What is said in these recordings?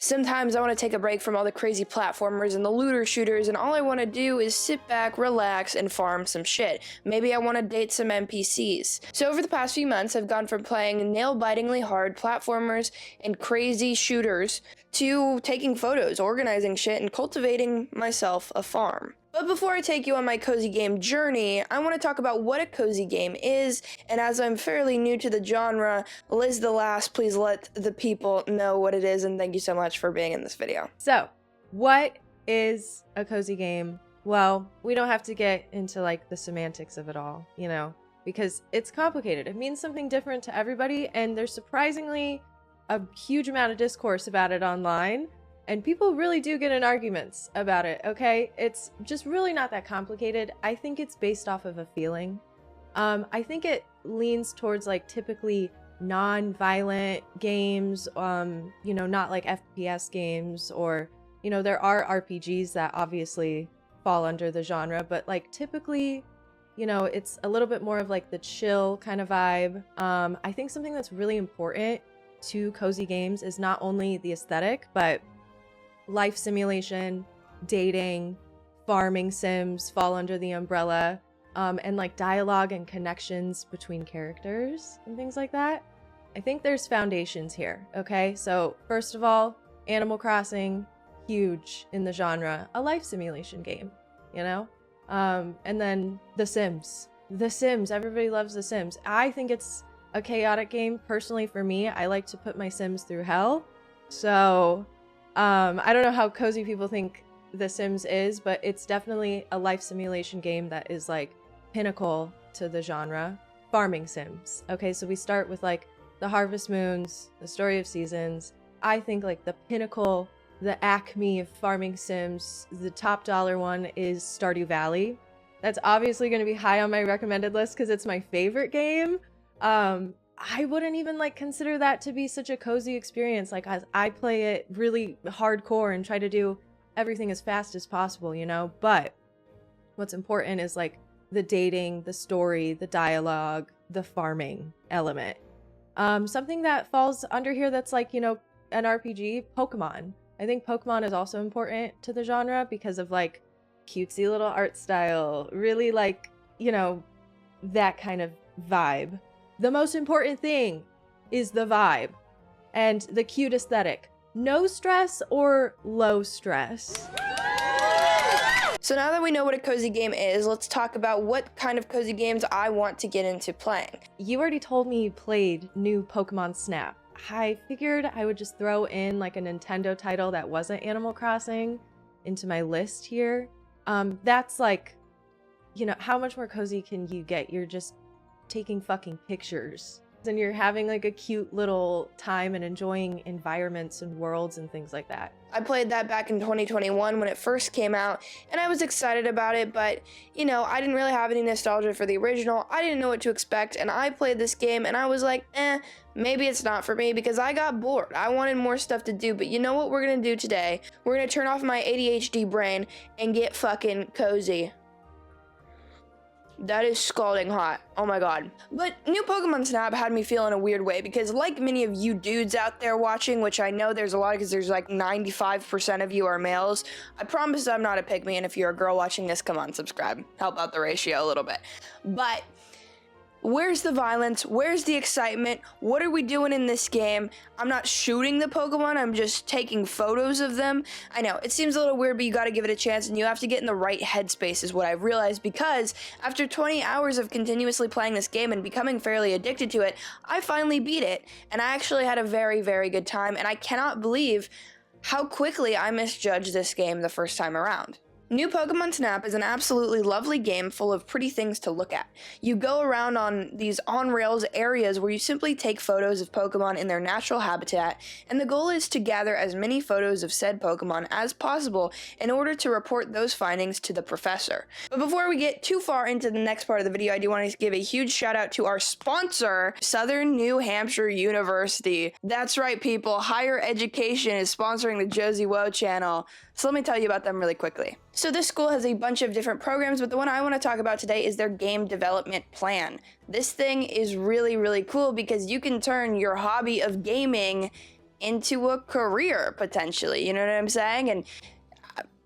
Sometimes I want to take a break from all the crazy platformers and the looter shooters, and all I want to do is sit back, relax, and farm some shit. Maybe I want to date some NPCs. So over the past few months, I've gone from playing nail-bitingly hard platformers and crazy shooters to taking photos, organizing shit, and cultivating myself a farm. But before I take you on my cozy game journey, I want to talk about what a cozy game is, and as I'm fairly new to the genre, Liz the Last, please let the people know what it is, and thank you so much for being in this video. So, what is a cozy game? Well, we don't have to get into like the semantics of it all, you know, because it's complicated. It means something different to everybody, and there's surprisingly a huge amount of discourse about it online. And people really do get in arguments about it, okay? It's just really not that complicated. I think it's based off of a feeling. I think it leans towards like typically non-violent games, you know, not like FPS games, or, you know, there are RPGs that obviously fall under the genre, but like typically, you know, it's a little bit more of like the chill kind of vibe. I think something that's really important to cozy games is not only the aesthetic, but life simulation, dating, farming sims fall under the umbrella, and like dialogue and connections between characters and things like that. I think there's foundations here, okay? So first of all, Animal Crossing, huge in the genre, a life simulation game, you know? And then The Sims. The Sims, everybody loves The Sims. I think it's a chaotic game. Personally, for me, I like to put my Sims through hell. So I don't know how cozy people think The Sims is, but it's definitely a life simulation game that is like pinnacle to the genre. Farming sims. Okay, so we start with like the Harvest Moons, the Story of Seasons. I think like the pinnacle, the acme of farming sims, the top dollar one is Stardew Valley. That's obviously going to be high on my recommended list because it's my favorite game. I wouldn't even like consider that to be such a cozy experience. Like I play it really hardcore and try to do everything as fast as possible, you know? But what's important is like the dating, the story, the dialogue, the farming element. Something that falls under here that's like, you know, an RPG, Pokemon. I think Pokemon is also important to the genre because of like cutesy little art style, really like, you know, that kind of vibe. The most important thing is the vibe and the cute aesthetic. No stress or low stress. So now that we know what a cozy game is, let's talk about what kind of cozy games I want to get into playing. You already told me you played new Pokémon Snap. I figured I would just throw in like a Nintendo title that wasn't Animal Crossing into my list here. That's like, you know, how much more cozy can you get? You're just taking fucking pictures and you're having like a cute little time and enjoying environments and worlds and things like that. I played that back in 2021 when it first came out, and I was excited about it, but you know, I didn't really have any nostalgia for the original. I didn't know what to expect, and I played this game and I was like, maybe it's not for me because I got bored. I wanted more stuff to do, but you know what we're gonna do today? We're gonna turn off my ADHD brain and get fucking cozy. That is scalding hot. Oh my god. But new Pokemon Snap had me feel in a weird way because like many of you dudes out there watching, which I know there's a lot because there's like 95% of you are males, I promise I'm not a pick-me, and if you're a girl watching this, come on, subscribe. Help out the ratio a little bit. But where's the violence? Where's the excitement? What are we doing in this game? I'm not shooting the Pokemon, I'm just taking photos of them. I know, it seems a little weird, but you gotta give it a chance, and you have to get in the right headspace is what I've realized, because after 20 hours of continuously playing this game and becoming fairly addicted to it, I finally beat it, and I actually had a very, very good time, and I cannot believe how quickly I misjudged this game the first time around. New Pokémon Snap is an absolutely lovely game full of pretty things to look at. You go around on these on-rails areas where you simply take photos of Pokémon in their natural habitat, and the goal is to gather as many photos of said Pokémon as possible in order to report those findings to the professor. But before we get too far into the next part of the video, I do want to give a huge shout out to our sponsor, Southern New Hampshire University. That's right, people, higher education is sponsoring the Josie Woe channel. So let me tell you about them really quickly. So this school has a bunch of different programs, but the one I want to talk about today is their game development plan. This thing is really, really cool because you can turn your hobby of gaming into a career potentially, you know what I'm saying? And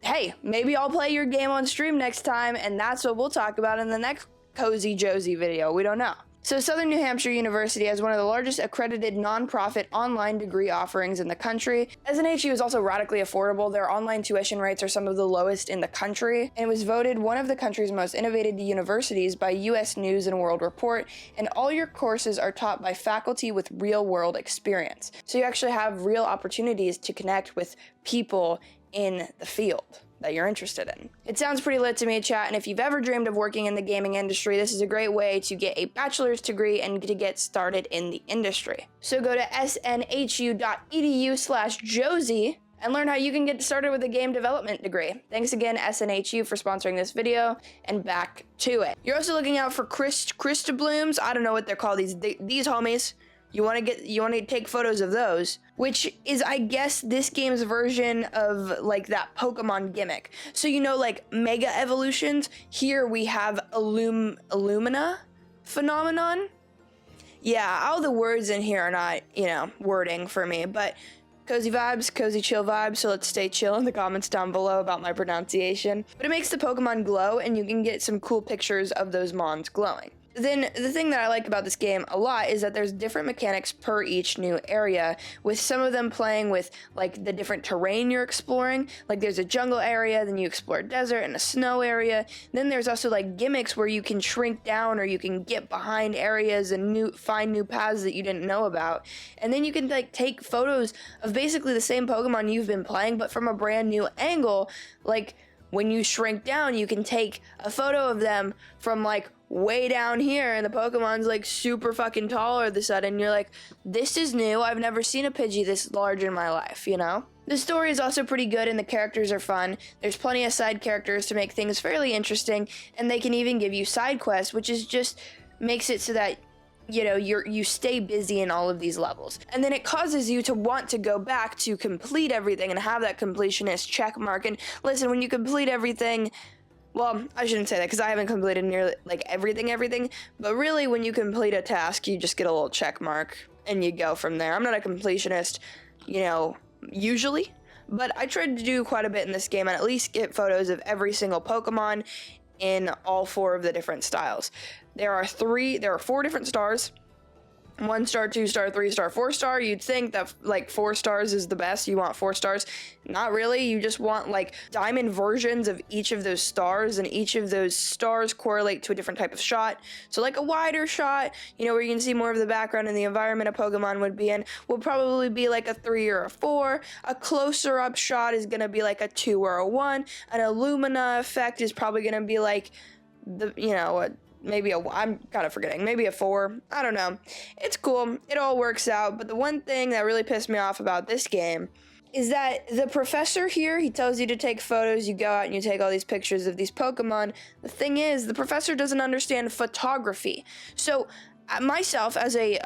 hey, maybe I'll play your game on stream next time, and that's what we'll talk about in the next Cozy Josie video. We don't know. So Southern New Hampshire University has one of the largest accredited nonprofit online degree offerings in the country. SNHU is also radically affordable. Their online tuition rates are some of the lowest in the country, and it was voted one of the country's most innovative universities by US News and World Report, and all your courses are taught by faculty with real-world experience. So you actually have real opportunities to connect with people in the field that you're interested in. It sounds pretty lit to me, chat, and if you've ever dreamed of working in the gaming industry, this is a great way to get a bachelor's degree and to get started in the industry. So go to snhu.edu/Josie and learn how you can get started with a game development degree. Thanks again, SNHU, for sponsoring this video, and back to it. You're also looking out for Christa Blooms. I don't know what they're called, these homies. You want to take photos of those, which is, I guess, this game's version of like that Pokemon gimmick. So you know, like Mega Evolutions, here we have Illumina phenomenon. Yeah, all the words in here are not, you know, wording for me, but cozy vibes, cozy chill vibes, so let's stay chill in the comments down below about my pronunciation. But it makes the Pokemon glow, and you can get some cool pictures of those Mons glowing. Then the thing that I like about this game a lot is that there's different mechanics per each new area, with some of them playing with like the different terrain you're exploring. Like there's a jungle area, then you explore a desert and a snow area. Then there's also like gimmicks where you can shrink down or you can get behind areas and find new paths that you didn't know about. And then you can like take photos of basically the same Pokemon you've been playing, but from a brand new angle. Like when you shrink down, you can take a photo of them from like way down here, and the Pokemon's like super fucking tall all of a sudden. You're like, this is new. I've never seen a Pidgey this large in my life, you know? The story is also pretty good, and the characters are fun. There's plenty of side characters to make things fairly interesting, and they can even give you side quests, which is just makes it so that, you know, you stay busy in all of these levels. And then it causes you to want to go back to complete everything and have that completionist check mark. And listen, when you complete everything, well, I shouldn't say that because I haven't completed nearly like everything, but really when you complete a task, you just get a little check mark and you go from there. I'm not a completionist, you know, usually, but I tried to do quite a bit in this game and at least get photos of every single Pokemon in all 4 of the different styles. There are 4 different stars. 1 star, 2 star, 3 star, 4 star. You'd think that like 4 stars is the best. You want 4 stars. Not really. You just want like diamond versions of each of those stars, and each of those stars correlate to a different type of shot. So like a wider shot, you know, where you can see more of the background and the environment a Pokemon would be in, will probably be like a 3 or a 4. A closer up shot is going to be like a 2 or a 1. An Illumina effect is probably going to be like the, you know, maybe I'm kind of forgetting, maybe a 4. I don't know. It's cool. It all works out. But the one thing that really pissed me off about this game is that the professor here, he tells you to take photos, you go out and you take all these pictures of these Pokemon. The thing is, the professor doesn't understand photography. So myself, as a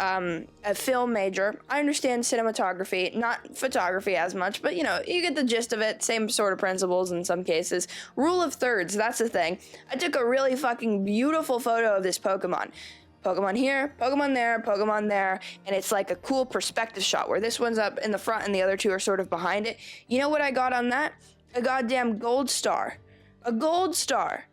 film major, I understand cinematography, not photography as much, but you know, you get the gist of it, same sort of principles in some cases. Rule of thirds, that's the thing. I took a really fucking beautiful photo of this Pokemon. Pokemon here, Pokemon there, and it's like a cool perspective shot where this one's up in the front and the other 2 are sort of behind it. You know what I got on that? A goddamn gold star. A gold star.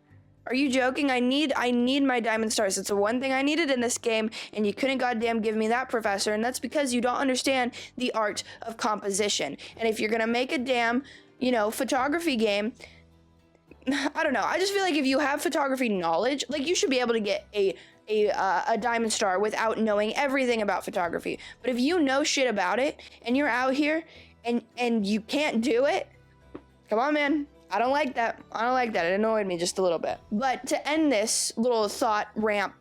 Are you joking? I need my diamond stars. It's the one thing I needed in this game, and you couldn't goddamn give me that, professor, and that's because you don't understand the art of composition. And if you're gonna make a damn, you know, photography game, I don't know. I just feel like if you have photography knowledge, like you should be able to get a diamond star without knowing everything about photography. But if you know shit about it and you're out here and you can't do it, come on, man. I don't like that. It annoyed me just a little bit. But to end this little thought rant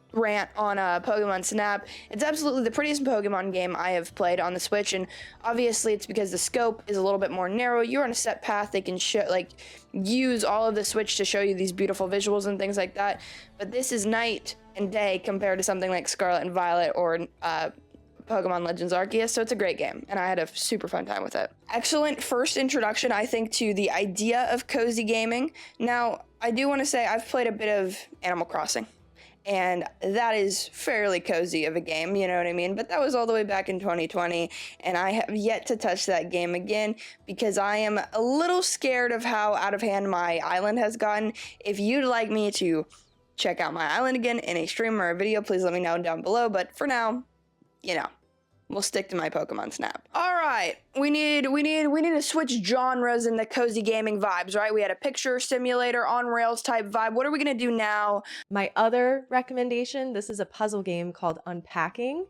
on Pokemon Snap, it's absolutely the prettiest Pokemon game I have played on the Switch, and obviously it's because the scope is a little bit more narrow. You're on a set path. They can use all of the Switch to show you these beautiful visuals and things like that. But this is night and day compared to something like Scarlet and Violet or Pokemon Legends Arceus, so it's a great game, and I had a super fun time with it. Excellent first introduction, I think, to the idea of cozy gaming. Now, I do want to say I've played a bit of Animal Crossing, and that is fairly cozy of a game, you know what I mean? But that was all the way back in 2020, and I have yet to touch that game again because I am a little scared of how out of hand my island has gotten. If you'd like me to check out my island again in a stream or a video, please let me know down below. But for now, you know, we'll stick to my Pokemon Snap. All right, we need to switch genres in the cozy gaming vibes, right? We had a picture simulator on rails type vibe. What are we gonna do now? My other recommendation, this is a puzzle game called Unpacking.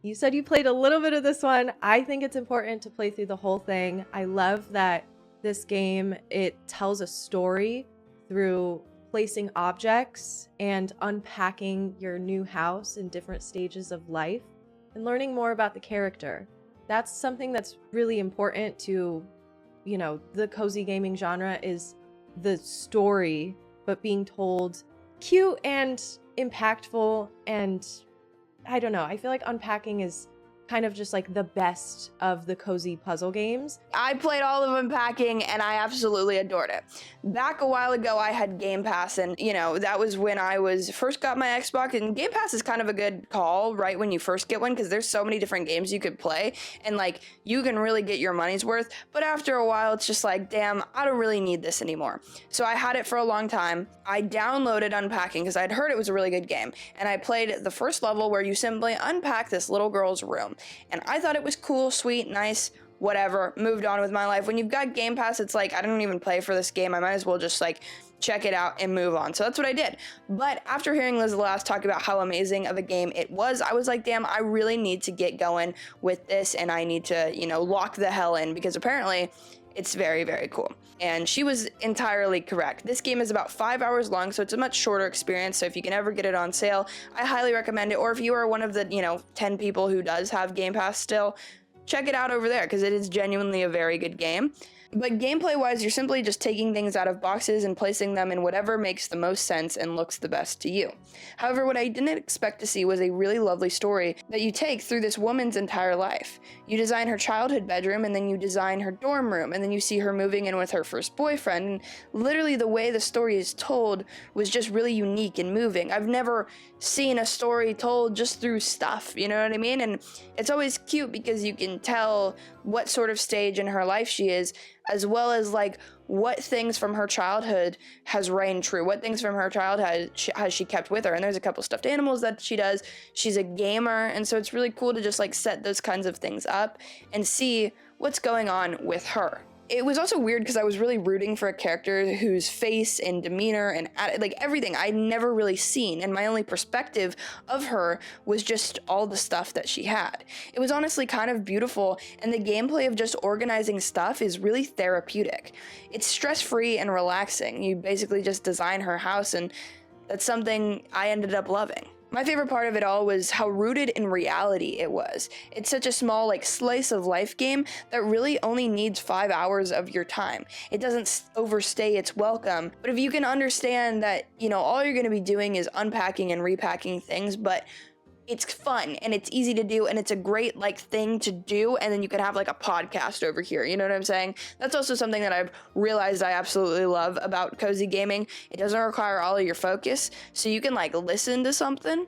You said you played a little bit of this one. I think it's important to play through the whole thing. I love that this game, it tells a story through placing objects and unpacking your new house in different stages of life and learning more about the character. That's something that's really important to, you know, the cozy gaming genre, is the story, but being told cute and impactful. And I don't know, I feel like Unpacking is kind of just like the best of the cozy puzzle games. I played all of Unpacking and I absolutely adored it. Back a while ago, I had Game Pass, and you know, that was when I was first got my Xbox, and Game Pass is kind of a good call right when you first get one because there's so many different games you could play and like you can really get your money's worth. But after a while, it's just like, damn, I don't really need this anymore. So I had it for a long time. I downloaded Unpacking because I'd heard it was a really good game, and I played the first level where you simply unpack this little girl's room. And I thought it was cool, sweet, nice, whatever, moved on with my life. When you've got Game Pass, it's like, I don't even play for this game. I might as well just like check it out and move on. So that's what I did. But after hearing Liz last talk about how amazing of a game it was, I was like, damn, I really need to get going with this, and I need to, you know, lock the hell in, because apparently it's very, very cool. And she was entirely correct. This game is about 5 hours long, so it's a much shorter experience. So if you can ever get it on sale, I highly recommend it. Or if you are one of the, 10 people who does have Game Pass still, check it out over there because it is genuinely a very good game. But gameplay wise, you're simply just taking things out of boxes and placing them in whatever makes the most sense and looks the best to you. However, what I didn't expect to see was a really lovely story that you take through this woman's entire life. You design her childhood bedroom, and then you design her dorm room, and then you see her moving in with her first boyfriend, and literally the way the story is told was just really unique and moving. I've never seen a story told just through stuff, you know what I mean? And it's always cute because you can tell what sort of stage in her life she is, as well as like what things from her childhood has reigned true, what things from her childhood has she kept with her. And there's a couple stuffed animals that she does. She's a gamer, and so it's really cool to just like set those kinds of things up and see what's going on with her. It was also weird because I was really rooting for a character whose face and demeanor and like everything I'd never really seen, and my only perspective of her was just all the stuff that she had. It was honestly kind of beautiful, and the gameplay of just organizing stuff is really therapeutic. It's stress-free and relaxing. You basically just design her house, and that's something I ended up loving. My favorite part of it all was how rooted in reality it was. It's such a small, like, slice of life game that really only needs 5 hours of your time. It doesn't overstay its welcome, but if you can understand that, all you're gonna be doing is unpacking and repacking things, but it's fun and it's easy to do and it's a great thing to do, and then you could have like a podcast over here, you know what I'm saying? That's also something that I've realized I absolutely love about cozy gaming. It doesn't require all of your focus, so you can listen to something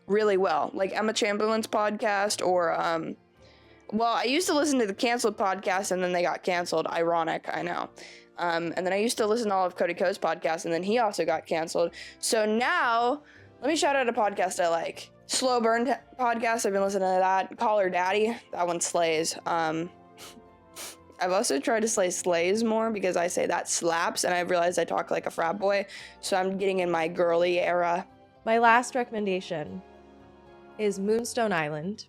really well, like Emma Chamberlain's podcast, or I used to listen to the canceled podcast and then they got canceled. Ironic, I know. And then I used to listen to all of Cody Ko's podcast and then he also got canceled. So now let me shout out a podcast I like. Slow Burn podcast, I've been listening to that. Call Her Daddy, that one slays. I've also tried to slay slays more because I say that slaps, and I've realized I talk like a frat boy, so I'm getting in my girly era. My last recommendation is Moonstone Island.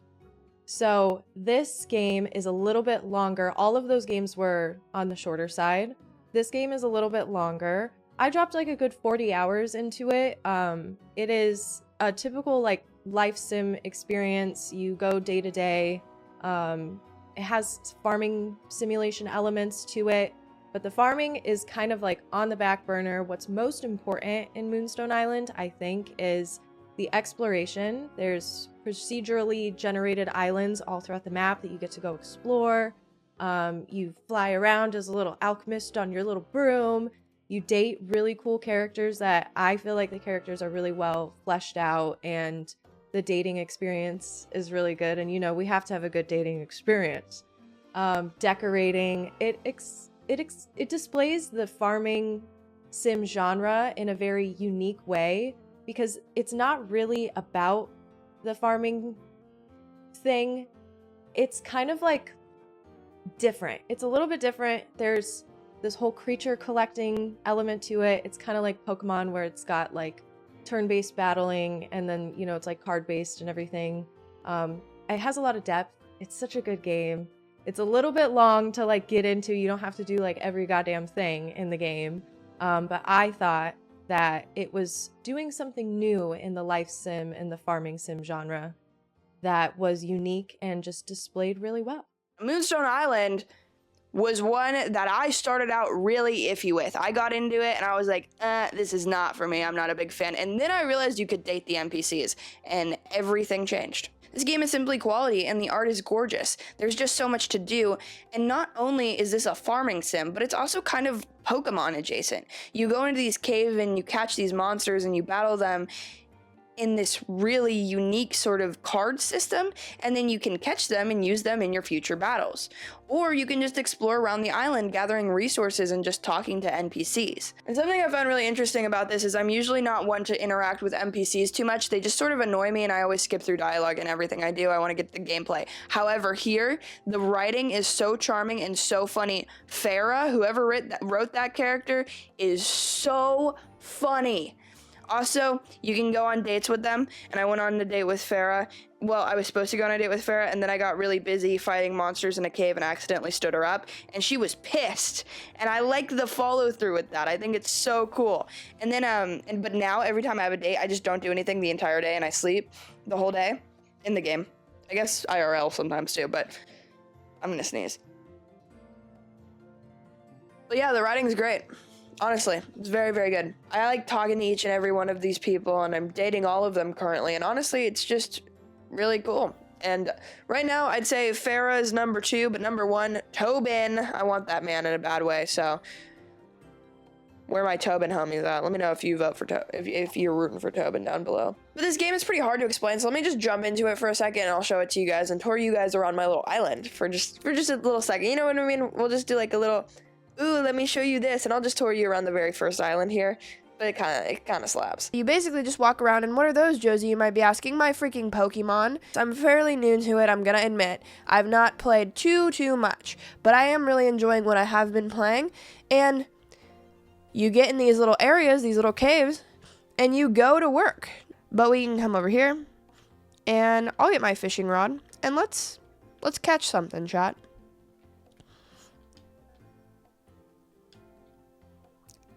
So this game is a little bit longer. All of those games were on the shorter side. This game is a little bit longer. I dropped a good 40 hours into it. It is a typical life sim experience. You go day to day. It has farming simulation elements to it, but the farming is kind of on the back burner. What's most important in Moonstone Island, I think, is the exploration. There's procedurally generated islands all throughout the map that you get to go explore. You fly around as a little alchemist on your little broom, You date really cool characters that I feel like the characters are really well fleshed out, and the dating experience is really good. And, you know, we have to have a good dating experience. Decorating, it displays the farming sim genre in a very unique way, because it's not really about the farming thing. It's kind of like different. It's a little bit different. There's this whole creature collecting element to it. It's kind of like Pokemon, where it's got like turn-based battling, and then, you know, it's like card-based and everything. It has a lot of depth. It's such a good game. It's a little bit long to like get into. You don't have to do like every goddamn thing in the game. But I thought that it was doing something new in the life sim and the farming sim genre that was unique and just displayed really well. Moonstone Island was one that I started out really iffy with. I got into it and I was like, this is not for me. I'm not a big fan. And then I realized you could date the NPCs and everything changed. This game is simply quality and the art is gorgeous. There's just so much to do. And not only is this a farming sim, but it's also kind of Pokemon adjacent. You go into these caves and you catch these monsters and you battle them in this really unique sort of card system, and then you can catch them and use them in your future battles. Or you can just explore around the island gathering resources and just talking to NPCs. And something I found really interesting about this is I'm usually not one to interact with NPCs too much. They just sort of annoy me and I always skip through dialogue and everything I do. I want to get the gameplay. However, here, the writing is so charming and so funny. Farah, whoever wrote that character, is so funny. Also, you can go on dates with them, and I went on a date with Farah. Well, I was supposed to go on a date with Farah, and then I got really busy fighting monsters in a cave and accidentally stood her up, and she was pissed. And I like the follow through with that. I think it's so cool. And then, but now every time I have a date, I just don't do anything the entire day, and I sleep the whole day in the game. I guess IRL sometimes too, but I'm gonna sneeze. But yeah, the writing's great. Honestly, it's very, very good. I like talking to each and every one of these people, and I'm dating all of them currently, and honestly, it's just really cool. And right now, I'd say Farah is number 2, but number 1, Tobin. I want that man in a bad way, so where are my Tobin homies at? Let me know if you vote for if you're rooting for Tobin down below. But this game is pretty hard to explain, so let me just jump into it for a second, and I'll show it to you guys and tour you guys around my little island for just a little second. You know what I mean? We'll just do like a little, ooh, let me show you this, and I'll just tour you around the very first island here. But it kind of slaps. You basically just walk around, and what are those, Josie, you might be asking? My freaking Pokemon. I'm fairly new to it, I'm gonna admit. I've not played too much, but I am really enjoying what I have been playing. And you get in these little areas, these little caves, and you go to work. But we can come over here, and I'll get my fishing rod, and let's catch something, chat.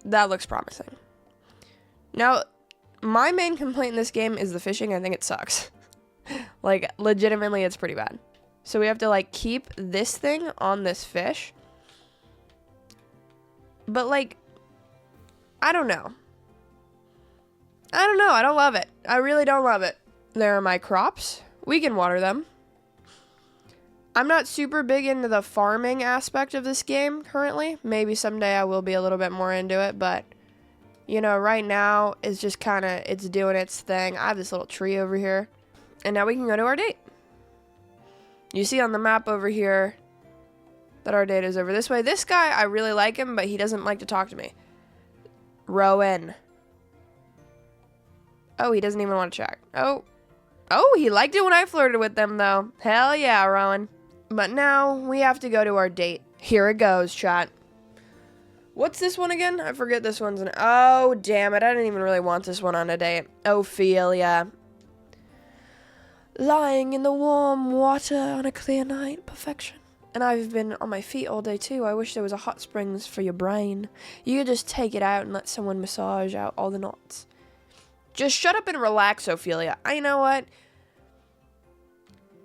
That looks promising. Now, my main complaint in this game is the fishing. I think it sucks. Like, legitimately, it's pretty bad. So we have to, like, keep this thing on this fish. But, like, I don't know. I don't love it. I really don't love it. There are my crops. We can water them. I'm not super big into the farming aspect of this game currently. Maybe someday I will be a little bit more into it, but, you know, right now it's just kind of, it's doing its thing. I have this little tree over here, and now we can go to our date. You see on the map over here that our date is over this way. This guy, I really like him, but he doesn't like to talk to me. Rowan. Oh, he doesn't even want to check. Oh, he liked it when I flirted with them, though. Hell yeah, Rowan. But now we have to go to our date. Here it goes, chat. What's this one again? I forget this one's an... Oh, damn it. I didn't even really want this one on a date. Ophelia. Lying in the warm water on a clear night. Perfection. And I've been on my feet all day, too. I wish there was a hot springs for your brain. You could just take it out and let someone massage out all the knots. Just shut up and relax, Ophelia. You know what?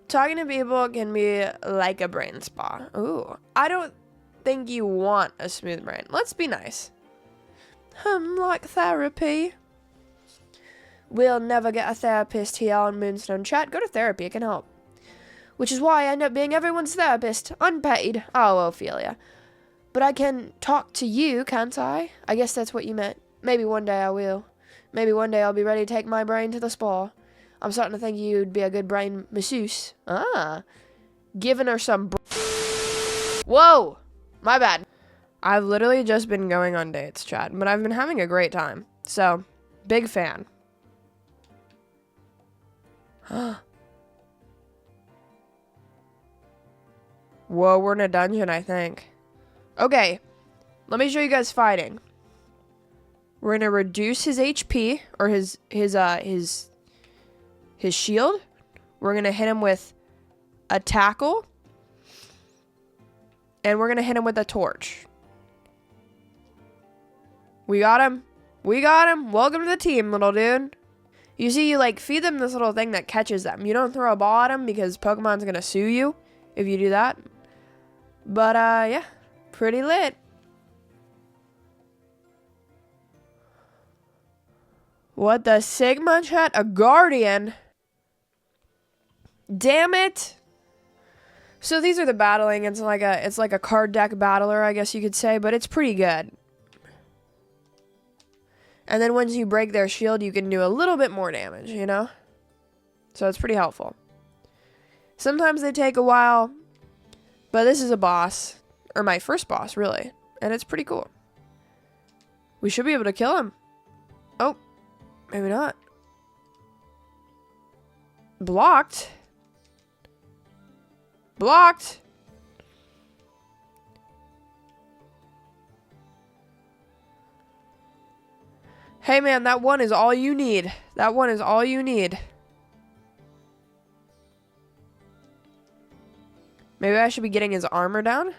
Talking to people can be like a brain spa. Ooh. I don't think you want a smooth brain. Let's be nice. Like therapy. We'll never get a therapist here on Moonstone Chat. Go to therapy, it can help. Which is why I end up being everyone's therapist. Unpaid. Oh, Ophelia. But I can talk to you, can't I? I guess that's what you meant. Maybe one day I will. Maybe one day I'll be ready to take my brain to the spa. I'm starting to think you'd be a good brain masseuse. Giving her some Whoa! My bad. I've literally just been going on dates, Chad, but I've been having a great time. So, big fan. Whoa, we're in a dungeon, I think. Okay, let me show you guys fighting. We're gonna reduce his HP, or his shield. We're gonna hit him with a tackle. And we're gonna hit him with a torch. We got him. We got him. Welcome to the team, little dude. You see, you like feed them this little thing that catches them. You don't throw a ball at them because Pokemon's gonna sue you if you do that. But yeah, pretty lit. What the Sigma chat? A guardian? Damn it. So these are the battling. It's like a card deck battler, I guess you could say, but it's pretty good. And then once you break their shield, you can do a little bit more damage, you know? So it's pretty helpful. Sometimes they take a while, but this is a boss, or my first boss, really, and it's pretty cool. We should be able to kill him. Oh, maybe not. Blocked. Blocked. Hey man, that one is all you need. That one is all you need. Maybe I should be getting his armor down.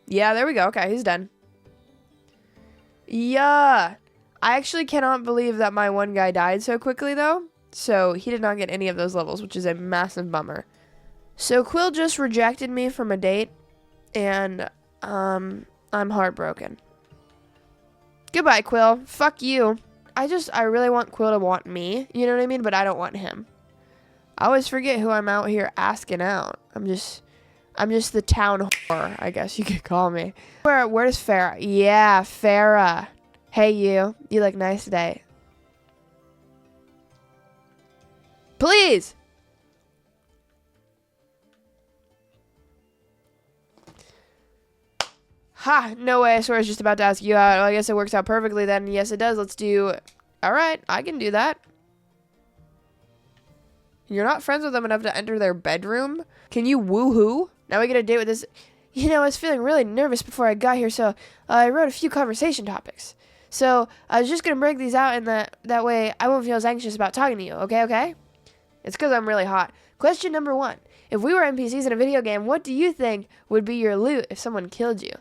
Yeah, there we go. Okay, he's done. Yeah. I actually cannot believe that my one guy died so quickly though. So he did not get any of those levels, which is a massive bummer. So Quill just rejected me from a date, and I'm heartbroken. Goodbye, Quill. Fuck you. I really want Quill to want me, you know what I mean? But I don't want him. I always forget who I'm out here asking out. I'm just the town whore, I guess you could call me. Where's Farah? Yeah, Farah. Hey you look nice today. Please! Ha! No way, I swear I was just about to ask you out. Well, I guess it works out perfectly then. Yes, it does. Let's do... Alright, I can do that. You're not friends with them enough to enter their bedroom? Can you woohoo? Now we get a date with this... You know, I was feeling really nervous before I got here, so I wrote a few conversation topics. So, I was just gonna break these out, and that way I won't feel as anxious about talking to you, okay? It's because I'm really hot. Question number 1. If we were NPCs in a video game, what do you think would be your loot if someone killed you?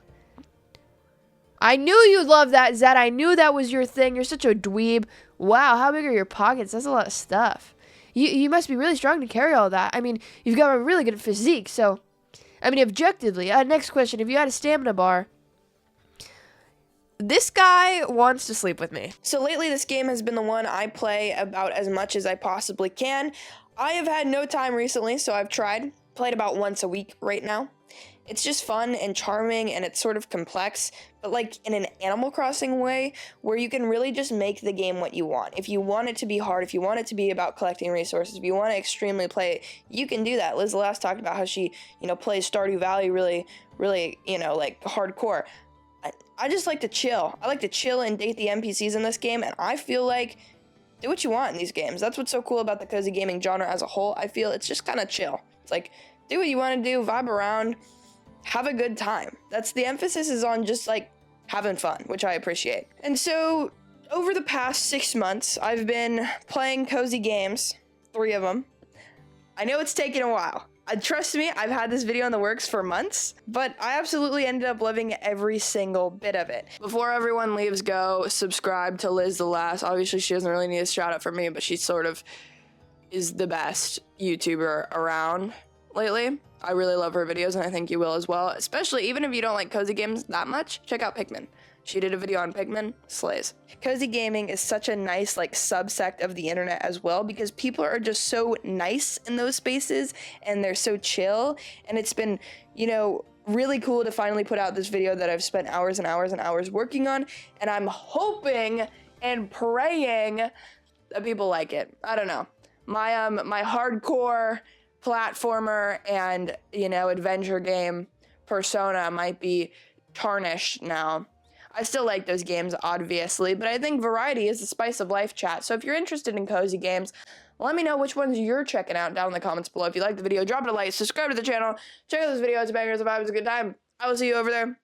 I knew you'd love that, Zed. I knew that was your thing. You're such a dweeb. Wow, how big are your pockets? That's a lot of stuff. You must be really strong to carry all that. I mean, you've got a really good physique, so... I mean, objectively. Next question. If you had a stamina bar... This guy wants to sleep with me. So lately, this game has been the one I play about as much as I possibly can. I have had no time recently, so I've tried. Played about once a week right now. It's just fun and charming, and it's sort of complex, but like in an Animal Crossing way, where you can really just make the game what you want. If you want it to be hard, if you want it to be about collecting resources, if you want to extremely play it, you can do that. Liz last talked about how she, plays Stardew Valley really, like hardcore. I just like to chill. I like to chill and date the NPCs in this game, and I feel like do what you want in these games. That's what's so cool about the cozy gaming genre as a whole. I feel it's just kind of chill. It's like, do what you want to do, vibe around, have a good time. That's the emphasis is on just like having fun, which I appreciate. And so over the past 6 months, I've been playing cozy games, 3 of them. I know it's taken a while. Trust me, I've had this video in the works for months, but I absolutely ended up loving every single bit of it. Before everyone leaves, go subscribe to Liz the Last. Obviously, she doesn't really need a shout out from me, but she sort of is the best YouTuber around. lately. I really love her videos, and I think you will as well. Especially even if you don't like cozy games that much, check out Pikmin. She did a video on Pikmin, slays. Cozy gaming is such a nice like subsect of the internet as well, because people are just so nice in those spaces and they're so chill, and it's been, you know, really cool to finally put out this video that I've spent hours and hours and hours working on, and I'm hoping and praying that people like it. I don't know. My hardcore platformer and, you know, adventure game persona might be tarnished now. I still like those games, obviously, but I think variety is the spice of life, chat. So if you're interested in cozy games, let me know which ones you're checking out down in the comments below. If you like the video, drop it a like, subscribe to the channel, check out those videos, bangers, if I was a good time. I will see you over there.